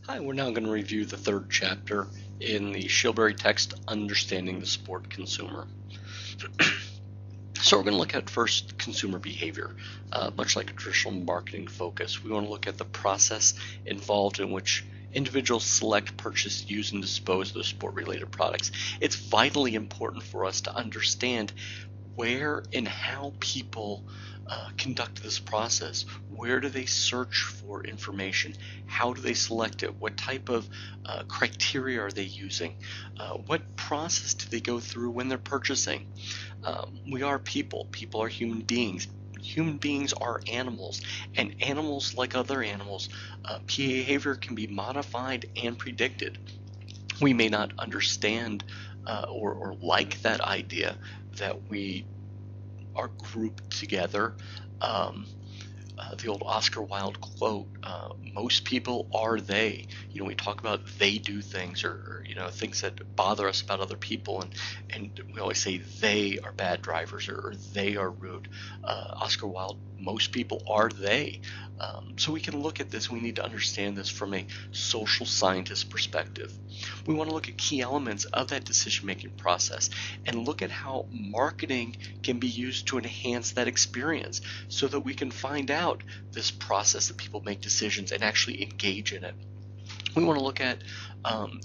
Hi, we're now going to review the third chapter in the Shilbury text, Understanding the Sport Consumer. So we're going to look at first consumer behavior, much like a traditional marketing focus. We want to look at the process involved in which individuals select, purchase, use, and dispose of those sport-related products. It's vitally important for us to understand where and how people conduct this process. Where do they search for information? How do they select it? What type of criteria are they using? What process do they go through when they're purchasing? We are people. People are human beings. Human beings are animals, and animals, like other animals, behavior can be modified and predicted. We may not understand or like that idea that we are grouped together. Um, the old Oscar Wilde quote, most people are they. We talk about they do things, or things that bother us about other people, and we always say they are bad drivers, or they are rude. Oscar Wilde, most people are they. So we can look at this, we need to understand this from a social scientist perspective. We want to look at key elements of that decision-making process and look at how marketing can be used to enhance that experience so that we can find out this process that people make decisions and actually engage in it. We want to look at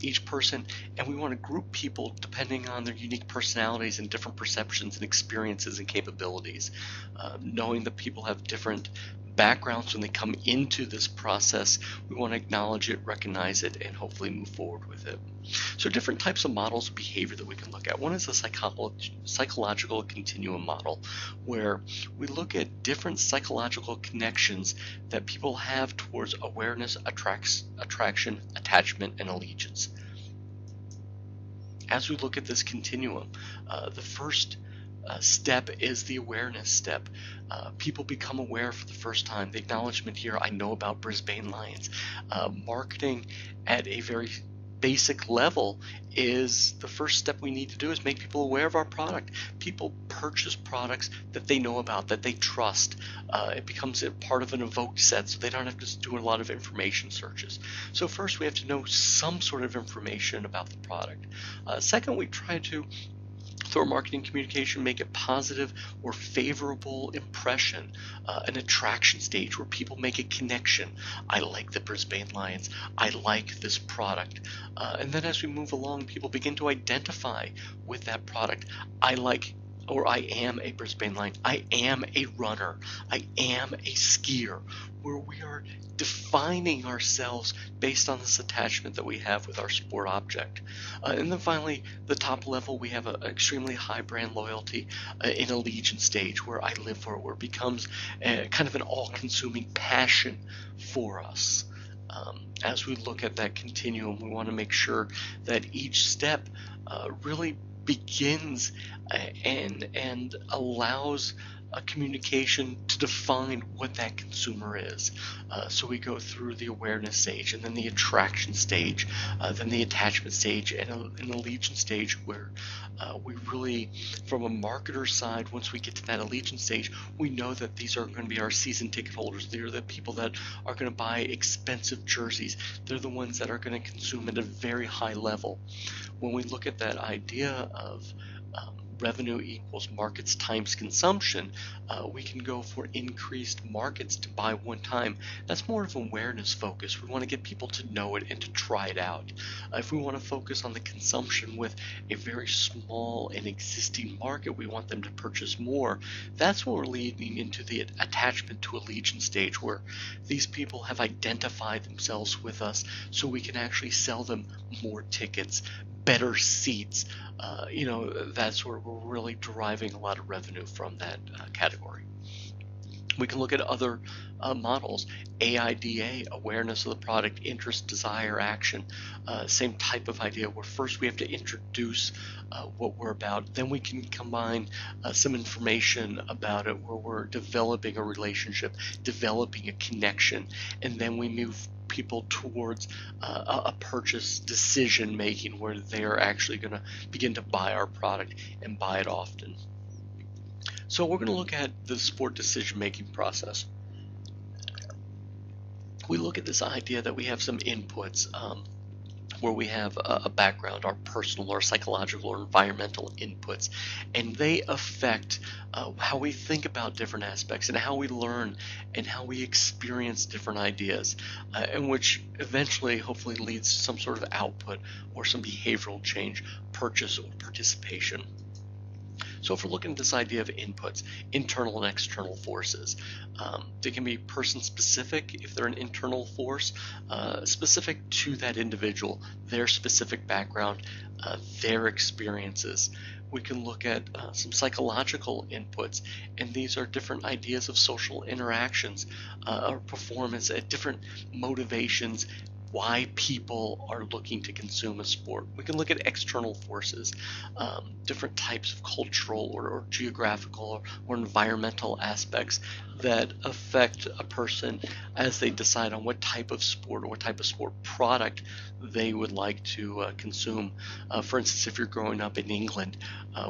each person, and we want to group people depending on their unique personalities and different perceptions and experiences and capabilities. Knowing that people have different backgrounds when they come into this process, we want to acknowledge it, recognize it, and hopefully move forward with it. So different types of models of behavior that we can look at. One is a psychological continuum model, where we look at different psychological connections that people have towards awareness, attraction, attachment, and allegiance. As we look at this continuum, the first step is the awareness step. People become aware for the first time. The acknowledgement here, I know about Brisbane Lions. Marketing at a very basic level is the first step we need to do, is make people aware of our product. People purchase products that they know about, that they trust. It becomes a part of an evoked set, so they don't have to do a lot of information searches. So first we have to know some sort of information about the product. Second, we try to, through our marketing communication, make a positive or favorable impression, an attraction stage where people make a connection. I like the Brisbane Lions. I like this product. And then as we move along, people begin to identify with that product. I like, or I am a Brisbane Lion. I am a runner. I am a skier, where we are defining ourselves based on this attachment that we have with our sport object. And then finally, the top level, we have an extremely high brand loyalty in allegiance stage, where I live for it, where it becomes kind of an all-consuming passion for us. As we look at that continuum, we want to make sure that each step really begins and allows a communication to define what that consumer is. So we go through the awareness stage, and then the attraction stage, then the attachment stage, and an allegiance stage, where we really, from a marketer side, once we get to that allegiance stage, we know that these are going to be our season ticket holders. They're the people that are going to buy expensive jerseys. They're the ones that are going to consume at a very high level. When we look at that idea of revenue equals markets times consumption, we can go for increased markets to buy one time. That's more of an awareness focus. We want to get people to know it and to try it out. If we want to focus on the consumption with a very small and existing market, we want them to purchase more. That's what we're leading into the attachment to allegiance stage, where these people have identified themselves with us, so we can actually sell them more tickets, better seats. That's where we're really deriving a lot of revenue from that category. We can look at other models. AIDA, awareness of the product, interest, desire, action. Same type of idea, where first we have to introduce what we're about. Then we can combine some information about it, where we're developing a relationship, developing a connection, and then we move people towards a purchase decision making, where they're actually going to begin to buy our product and buy it often. So we're going to look at the sport decision making process. we look at this idea that we have some inputs, where we have a background, our personal or psychological or environmental inputs, and they affect how we think about different aspects and how we learn and how we experience different ideas, and which eventually hopefully leads to some sort of output or some behavioral change, purchase or participation. So if we're looking at this idea of inputs, internal and external forces, they can be person specific if they're an internal force, specific to that individual, their specific background, their experiences. We can look at some psychological inputs, and these are different ideas of social interactions, or performance, different motivations, why people are looking to consume a sport. We can look at external forces, different types of cultural or geographical or environmental aspects that affect a person as they decide on what type of sport or what type of sport product they would like to consume. For instance, if you're growing up in England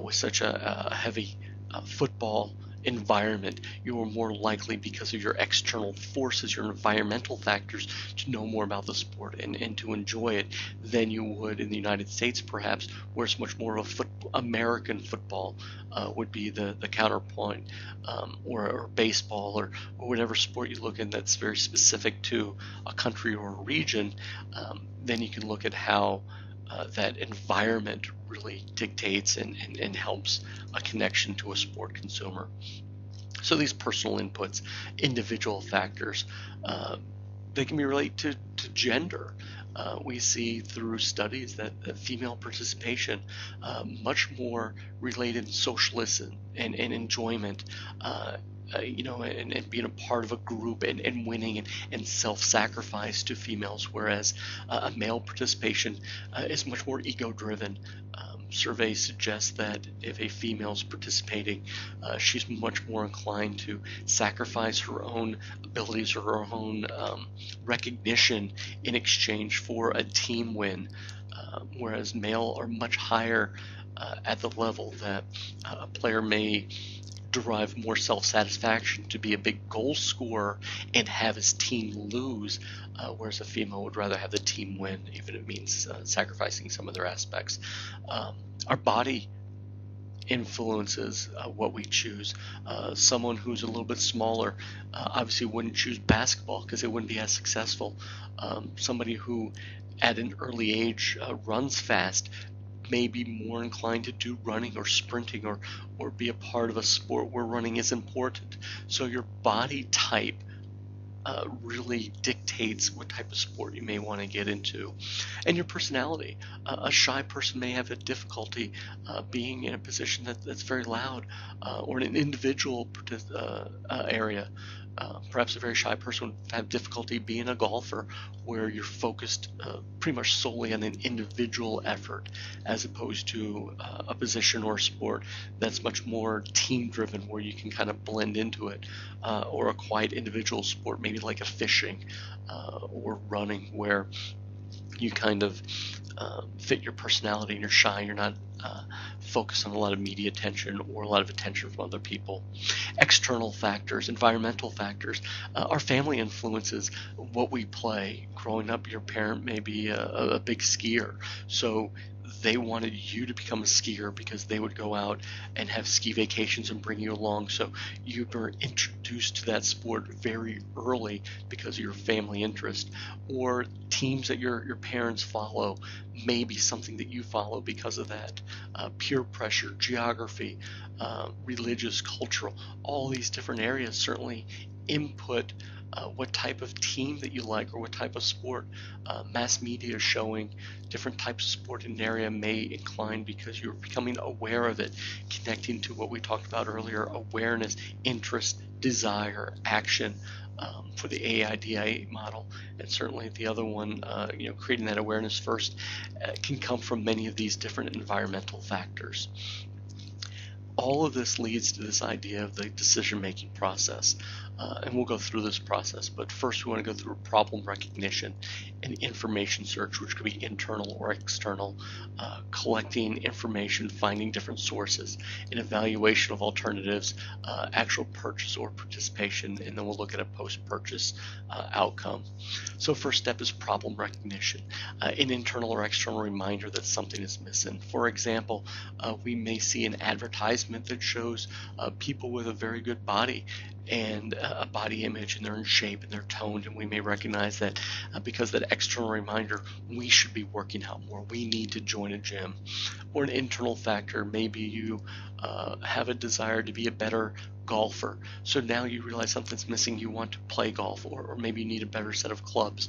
with such a heavy football environment, you are more likely, because of your external forces, your environmental factors, to know more about the sport and to enjoy it than you would in the United States, perhaps, where it's much more of American football would be the counterpoint, or baseball, or whatever sport you look in that's very specific to a country or a region. Then you can look at how that environment really dictates and helps a connection to a sport consumer. So these personal inputs, individual factors, they can be related to gender. We see through studies that female participation, much more related to socialism and enjoyment, and being a part of a group and winning and self-sacrifice to females, whereas a male participation is much more ego-driven. Surveys suggest that if a female's participating, she's much more inclined to sacrifice her own abilities or her own recognition in exchange for a team win, whereas male are much higher at the level that a player may derive more self-satisfaction to be a big goal scorer and have his team lose, whereas a female would rather have the team win, even if it means sacrificing some of their aspects. Our body influences what we choose. Someone who's a little bit smaller obviously wouldn't choose basketball because it wouldn't be as successful. Somebody who at an early age runs fast may be more inclined to do running or sprinting, or be a part of a sport where running is important. So your body type really dictates what type of sport you may want to get into. And your personality. A shy person may have a difficulty being in a position that's very loud, or in an individual area. Perhaps a very shy person would have difficulty being a golfer, where you're focused pretty much solely on an individual effort, as opposed to a position or a sport that's much more team driven, where you can kind of blend into it, or a quiet individual sport, maybe like a fishing or running, where you kind of fit your personality and you're shy, you're not focused on a lot of media attention or a lot of attention from other people. External factors, environmental factors, our family influences what we play. Growing up, your parent may be a big skier, so they wanted you to become a skier because they would go out and have ski vacations and bring you along. So you were introduced to that sport very early because of your family interest. Or teams that your parents follow may be something that you follow because of that. Peer pressure, geography, religious, cultural, all these different areas certainly input what type of team that you like or what type of sport. Mass media showing different types of sport in an area may incline because you're becoming aware of it, connecting to what we talked about earlier: awareness, interest, desire, action, for the AIDA model. And certainly the other one, creating that awareness first, can come from many of these different environmental factors. All of this leads to this idea of the decision-making process. And we'll go through this process, but first we want to go through problem recognition and information search, which could be internal or external, collecting information, finding different sources, an evaluation of alternatives, actual purchase or participation, and then we'll look at a post-purchase outcome. So first step is problem recognition, an internal or external reminder that something is missing. For example, we may see an advertisement that shows people with a very good body and a body image, and they're in shape and they're toned, and we may recognize that because that external reminder, we should be working out more, we need to join a gym. Or an internal factor, maybe you have a desire to be a better golfer, so now you realize something's missing, you want to play golf, or maybe you need a better set of clubs.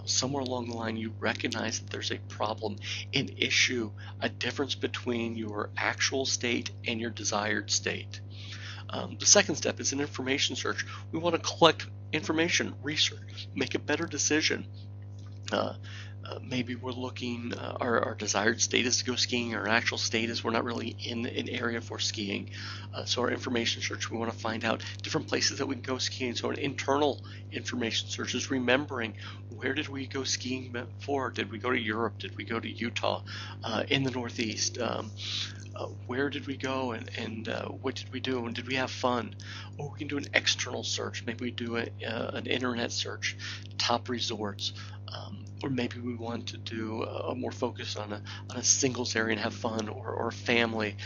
Somewhere along the line you recognize that there's a problem, an issue, a difference between your actual state and your desired state. The second step is an information search. We want to collect information, research, make a better decision. Maybe we're looking, our desired state is to go skiing, our actual state is we're not really in an area for skiing. So our information search, we want to find out different places that we can go skiing. So an internal information search is remembering, where did we go skiing before? Did we go to Europe? Did we go to Utah, in the Northeast? Where did we go, and what did we do, and did we have fun? Or we can do an external search. Maybe we do an internet search, top resorts, or maybe we want to do a more focus on a singles area and have fun, or a family,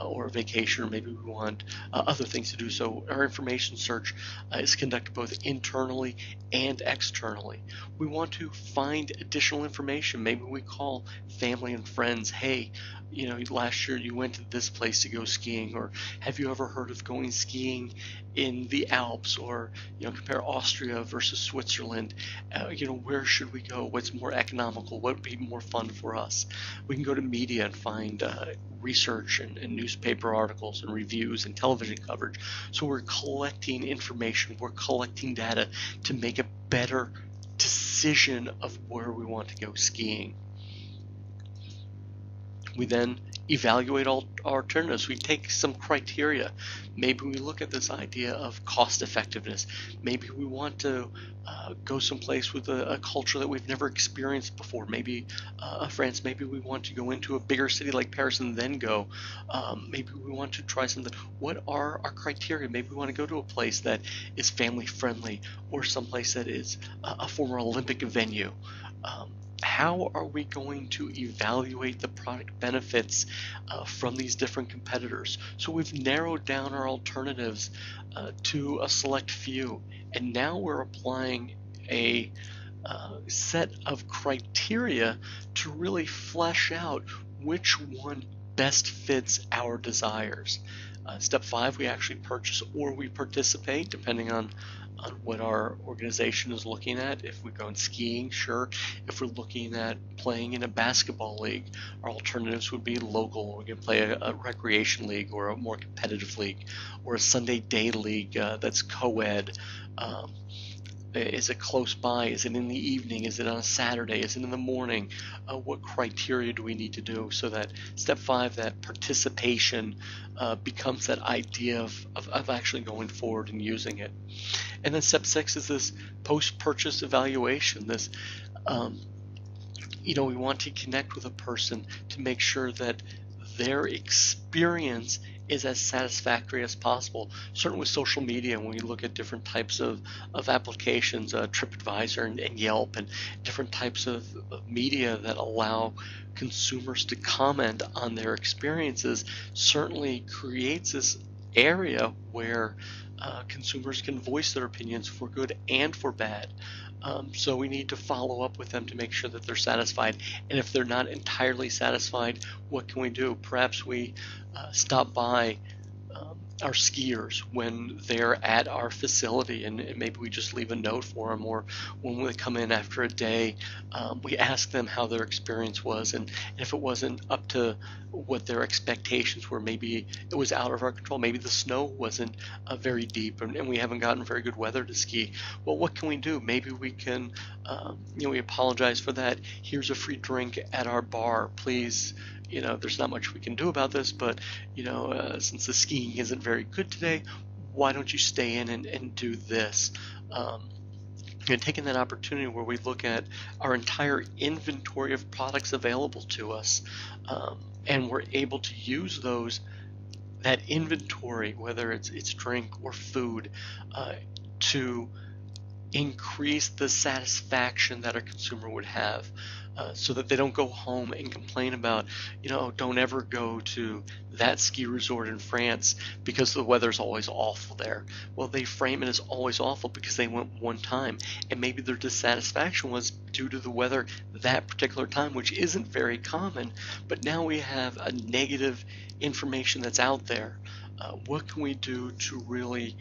or a vacation, or maybe we want other things to do. So our information search is conducted both internally and externally. We want to find additional information. Maybe we call family and friends, hey, you know, last year you went to this place to go skiing, or have you ever heard of going skiing in the Alps, or, you know, compare Austria versus Switzerland. You know, where should we go? What's more economical? What would be more fun for us? We can go to media and find research and newspaper articles and reviews and television coverage. So we're collecting information, we're collecting data to make a better decision of where we want to go skiing. We then evaluate all alternatives. We take some criteria. Maybe we look at this idea of cost effectiveness. Maybe we want to go someplace with a culture that we've never experienced before. Maybe France. Maybe we want to go into a bigger city like Paris and then go. Maybe we want to try something. What are our criteria? Maybe we want to go to a place that is family friendly, or someplace that is a former Olympic venue. How are we going to evaluate the product benefits from these different competitors? So we've narrowed down our alternatives to a select few, and now we're applying a set of criteria to really flesh out which one best fits our desires. Step 5, we actually purchase or we participate, depending on what our organization is looking at. If we're going skiing, sure. If we're looking at playing in a basketball league, our alternatives would be local. We can play a recreation league, or a more competitive league, or a Sunday day league that's co-ed. Is it close by? Is it in the evening? Is it on a Saturday? Is it in the morning? What criteria do we need to do so that step 5, that participation, becomes that idea of actually going forward and using it. And then step 6 is this post-purchase evaluation. This, you know, we want to connect with a person to make sure that their experience is as satisfactory as possible. Certainly with social media, when we look at different types of applications, TripAdvisor and Yelp, and different types of media that allow consumers to comment on their experiences, certainly creates this area where consumers can voice their opinions for good and for bad. So we need to follow up with them to make sure that they're satisfied. And if they're not entirely satisfied, what can we do? Perhaps we stop by our skiers when they're at our facility, and maybe we just leave a note for them, or when they come in after a day, we ask them how their experience was, and if it wasn't up to what their expectations were, maybe it was out of our control, maybe the snow wasn't very deep, and we haven't gotten very good weather to ski. Well, what can we do? Maybe we can, you know, we apologize for that. Here's a free drink at our bar. Please, there's not much we can do about this, but since the skiing isn't very good today, why don't you stay in and do this? Um, and taking that opportunity where we look at our entire inventory of products available to us, and we're able to use that inventory, whether it's drink or food, to increase the satisfaction that a consumer would have, so that they don't go home and complain about, don't ever go to that ski resort in France because the weather's always awful there. Well, they frame it as always awful because they went one time, and maybe their dissatisfaction was due to the weather that particular time, which isn't very common. But now we have a negative information that's out there. What can we do to really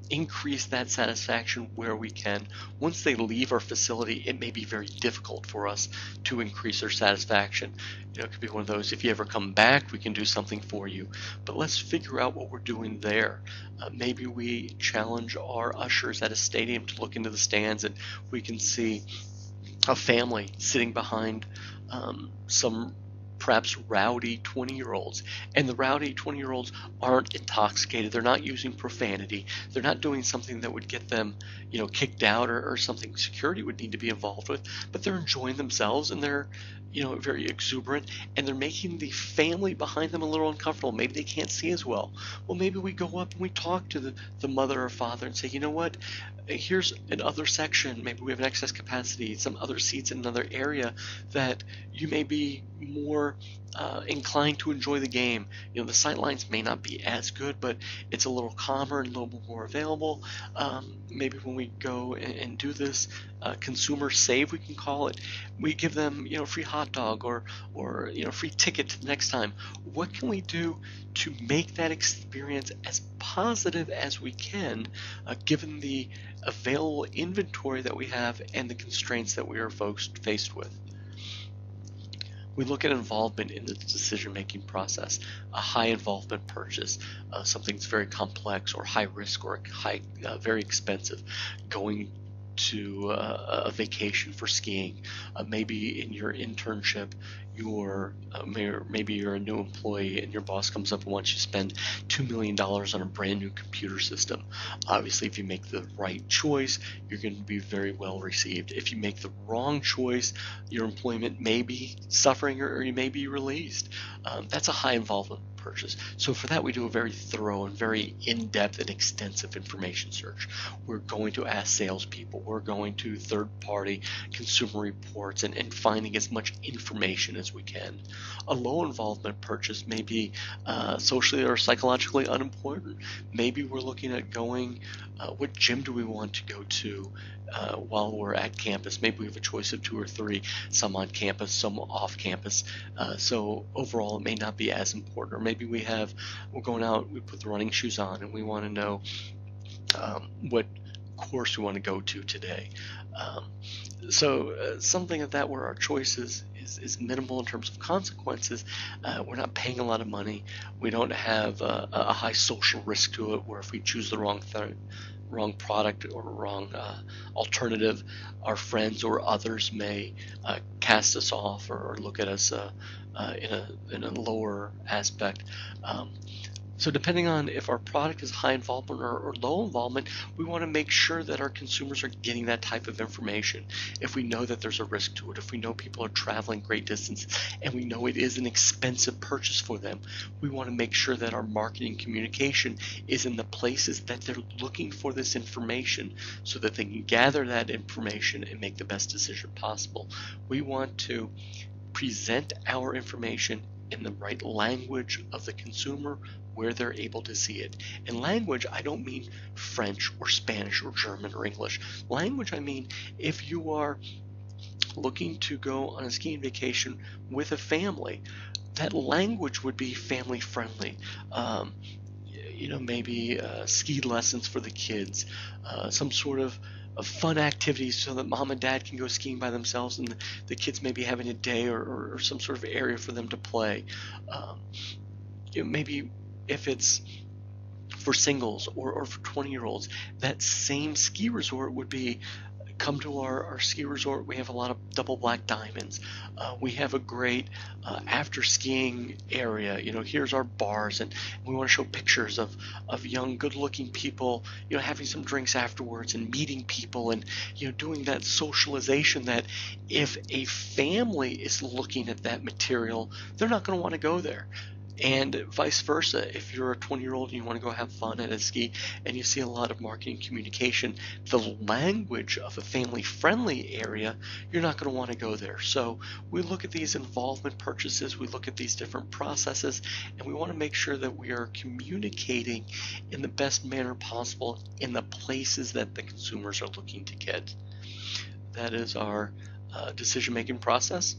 increase that satisfaction where we can? Once they leave our facility, it may be very difficult for us to increase their satisfaction. It could be one of those, if you ever come back, we can do something for you. But let's figure out what we're doing there. Maybe we challenge our ushers at a stadium to look into the stands, and we can see a family sitting behind some perhaps rowdy 20-year-olds, and the rowdy 20-year-olds aren't intoxicated, they're not using profanity, they're not doing something that would get them kicked out, or something security would need to be involved with, but they're enjoying themselves, and they're very exuberant, and they're making the family behind them a little uncomfortable. Maybe they can't see as well. Well, maybe we go up and we talk to the mother or father and say, you know what, here's another section, maybe we have an excess capacity, some other seats in another area that you may be more inclined to enjoy the game. The sight lines may not be as good, but it's a little calmer and a little more available. Maybe when we go and do this consumer save, we can call it, we give them free hot dog, or free ticket to the next time. What can we do to make that experience as positive as we can, given the available inventory that we have and the constraints that we are folks faced with? We look at involvement in the decision-making process. A high involvement purchase, something that's very complex or high risk or very expensive, going to a vacation for skiing, maybe in your internship, maybe you're a new employee and your boss comes up and wants you to spend $2 million on a brand new computer system. Obviously, if you make the right choice, you're going to be very well received. If you make the wrong choice, your employment may be suffering, or you may be released. That's a high involvement purchase. So for that, we do a very thorough and very in-depth and extensive information search. We're going to ask salespeople, we're going to third-party consumer reports, and finding as much information as we can. A low involvement purchase may be socially or psychologically unimportant. Maybe we're looking at going, what gym do we want to go to while we're at campus? Maybe we have a choice of 2 or 3, some on campus, some off campus. So overall, it may not be as important. Or maybe we're going out, we put the running shoes on, and we want to know what course we want to go to today. Something like that, where our choice is minimal in terms of consequences. We're not paying a lot of money. We don't have a high social risk to it, where if we choose the wrong product or wrong alternative, our friends or others may cast us off, or look at us in a lower aspect. So depending on if our product is high involvement or low involvement, we want to make sure that our consumers are getting that type of information. If we know that there's a risk to it, if we know people are traveling great distances, and we know it is an expensive purchase for them, we want to make sure that our marketing communication is in the places that they're looking for this information, so that they can gather that information and make the best decision possible. We want to present our information in the right language of the consumer, where they're able to see it. And language, I don't mean French or Spanish or German or English. Language, I mean, if you are looking to go on a skiing vacation with a family, that language would be family friendly. Maybe ski lessons for the kids, some sort of fun activities so that mom and dad can go skiing by themselves, and the kids may be having a day or some sort of area for them to play. Maybe if it's for singles or for 20-year-olds, that same ski resort would be Come to our ski resort. We have a lot of double black diamonds. We have a great after skiing area. Here's our bars, and we want to show pictures of young, good-looking people, having some drinks afterwards and meeting people, and doing that socialization that if a family is looking at that material, they're not going to want to go there. And vice versa, if you're a 20-year-old and you want to go have fun at a ski and you see a lot of marketing communication, the language of a family-friendly area, you're not going to want to go there. So we look at these involvement purchases, we look at these different processes, and we want to make sure that we are communicating in the best manner possible in the places that the consumers are looking to get. That is our decision-making process.